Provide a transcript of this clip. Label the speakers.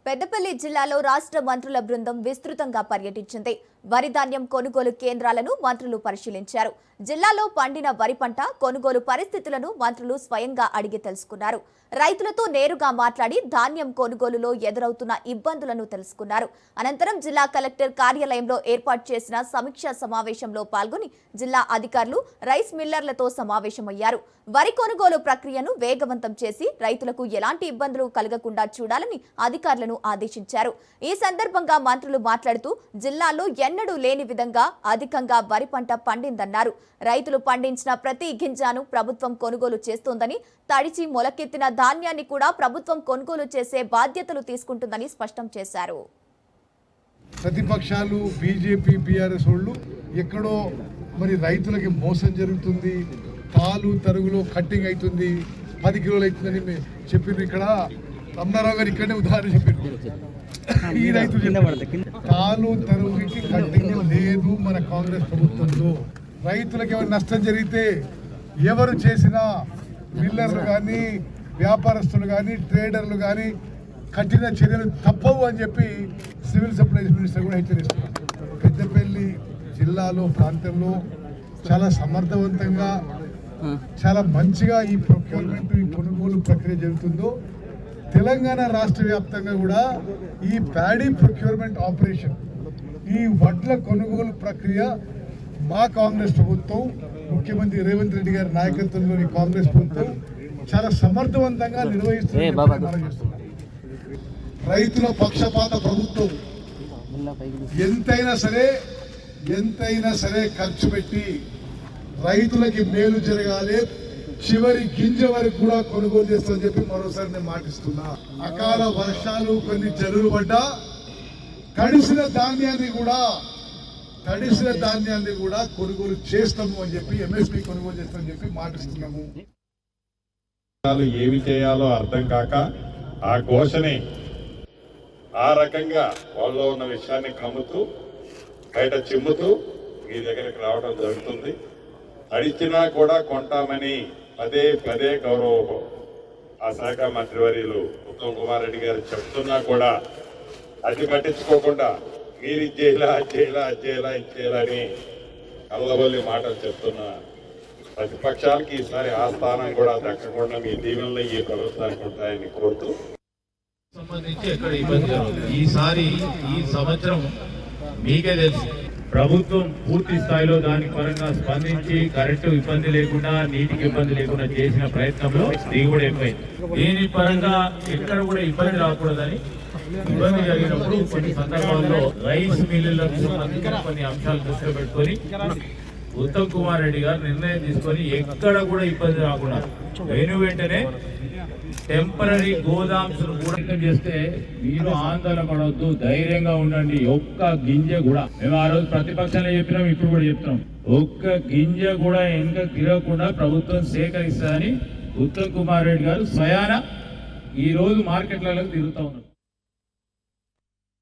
Speaker 1: పెద్దపల్లి జిల్లాలో రాష్ట్ర మంత్రుల బృందం విస్తృతంగా పర్యటించింది. వరి ధాన్యం కొనుగోలు కేంద్రాలను మంత్రులు పరిశీలించారు. జిల్లాలో పండిన వరి పంట కొనుగోలు పరిస్థితులను మంత్రులు స్వయంగా అడిగి తెలుసుకున్నారు. రైతులతో నేరుగా మాట్లాడి ధాన్యం కొనుగోలులో ఎదురవుతున్న ఇబ్బందులను తెలుసుకున్నారు. అనంతరం జిల్లా కలెక్టర్ కార్యాలయంలో ఏర్పాటు చేసిన సమీక్షా సమావేశంలో పాల్గొని జిల్లా అధికారులు రైస్ మిల్లర్లతో సమావేశమయ్యారు. వరి కొనుగోలు ప్రక్రియను వేగవంతం చేసి రైతులకు ఎలాంటి ఇబ్బందులు కలగకుండా చూడాలని అధికారులను ఆదేశించారు. ఈ సందర్భంగా మంత్రులు మాట్లాడుతూ జిల్లాలో ఎన్నడూ లేని విధంగా అధికంగా వరి పంట పండిందన్నారు. రైతులు పండించిన ప్రతి గింజను ప్రభుత్వం కొనుగోలు చేస్తోందని, తడిచి మొలకెత్తిన ధాన్యాన్ని కూడా ప్రభుత్వం కొనుగోలు చేసే బాధ్యతలు తీసుకుంటుందని స్పష్టం చేశారు.
Speaker 2: ప్రతిపక్షాలు బీజేపీ బీఆర్ఎస్ వాళ్ళు ఎక్కడో మరి రైతులకి మోసం జరుగుతుంది, తాలు తరుగులో కట్టింగ్ అవుతుంది, 10 కిలోలు అవుతుందని చెప్పిండ్రు. ఇక్కడ రమణారావు గారు ఇక్కడనే ఉదాహరణ చెప్పిండ్రు. ఈ రైతులు తాలు తరుగుకి కట్టింగ్ లేదు మన కాంగ్రెస్ ప్రభుత్వంలో. రైతులకు ఎవరు నష్టం జరిగితే ఎవరు చేసినా మిల్లర్లు కానీ వ్యాపారస్తులు కానీ ట్రేడర్లు కానీ కఠిన చర్యలు తప్పవు అని చెప్పి సివిల్ సప్లైస్ మినిస్టర్ కూడా హెచ్చరిస్తున్నారు. పెద్దపల్లి జిల్లాలో ప్రాంతంలో చాలా సమర్థవంతంగా చాలా మంచిగా ఈ ప్రొక్యూర్మెంట్ ఈ కొనుగోలు ప్రక్రియ జరుగుతుందో, తెలంగాణ రాష్ట్ర వ్యాప్తంగా కూడా ఈ ప్యాడీ ప్రొక్యూర్మెంట్ ఆపరేషన్, ఈ వడ్ల కొనుగోలు ప్రక్రియ మా కాంగ్రెస్ ప్రభుత్వం, ముఖ్యమంత్రి రేవంత్ రెడ్డి గారి నాయకత్వంలోని కాంగ్రెస్ ప్రభుత్వం చాలా సమర్థవంతంగా నిర్వహిస్తుంది. రైతుల పక్షపాత ప్రభుత్వం ఎంతైనా సరే ఖర్చు పెట్టి రైతులకి మేలు జరగాలి, చివరి గింజ వరకు కూడా కొనుగోలు చేస్తామని చెప్పి మరోసారి నేను మాటిస్తున్నా. అకాల వర్షాలు కొన్ని జరులు పడ్డా తడిసిన ధాన్యాన్ని కూడా కొనుగోలు చేస్తాము అని చెప్పి, ఎంఎస్పీ కొనుగోలు చేస్తామని చెప్పి మాటిస్తున్నాము.
Speaker 3: ఏమి చేయాలో అర్థం కాక ఆ ఘోషని ఆ రకంగా వాళ్ళలో ఉన్న విషయాన్ని కమ్ముతూ బయట చిమ్ముతూ మీ దగ్గరికి రావడం జరుగుతుంది. అడిచినా కూడా కొంటామని పదే గౌరవ ఆ శాఖ మంత్రివర్యులు ఉత్తమ్ కుమార్ రెడ్డి గారు చెప్తున్నా కూడా అది పట్టించుకోకుండా మీరు ఇచ్చేలా అని కల్లబల్లి మాటలు చెప్తున్న ప్రతిపక్షాలకి ఈసారి ఆ స్థానం కూడా దక్కకుండా మీ దీవెనలో ఈ ప్రభుత్వానికి ఉంటాయని కోరుతూ
Speaker 4: సంబంధించి ఎక్కడ ఇబ్బంది జరగదు. ఈసారి ఈ సంవత్సరం మీకే తెలుసు, ప్రభుత్వం పూర్తి స్థాయిలో దాని పరంగా స్పందించి కరెంటు ఇబ్బంది లేకుండా, నీటికి ఇబ్బంది లేకుండా చేసిన ప్రయత్నంలో దిగుబడి ఎక్కువైంది. దీని పరంగా ఎక్కడ కూడా ఇబ్బంది రాకూడదని, ఇబ్బంది జరిగినప్పుడు కొన్ని సందర్భాల్లో రైస్ మిల్లులకు సంబంధించిన కొన్ని అంశాలు దృష్టిలో పెట్టుకొని ఉత్తమ్ కుమార్ రెడ్డి గారు నిర్ణయం తీసుకొని ఎక్కడ కూడా ఇబ్బంది రాకుండా వెంటనే టెంపరీ గోదామ్స్ కూడా చేస్తే మీరు ఆందోళన పడవద్దు, ధైర్యంగా ఉండండి. ఒక్క గింజ కూడా, మేము ఆ రోజు ప్రతిపక్షాలే చెప్పినాం, ఇప్పుడు కూడా చెప్తున్నాం, ఒక్క గింజ కూడా వెనుక తిరగకుండా ప్రభుత్వం సేకరిస్తుందని ఉత్తమ్ కుమార్ రెడ్డి గారు స్వయాన ఈ రోజు మార్కెట్లలో తిరుగుతా ఉన్నారు.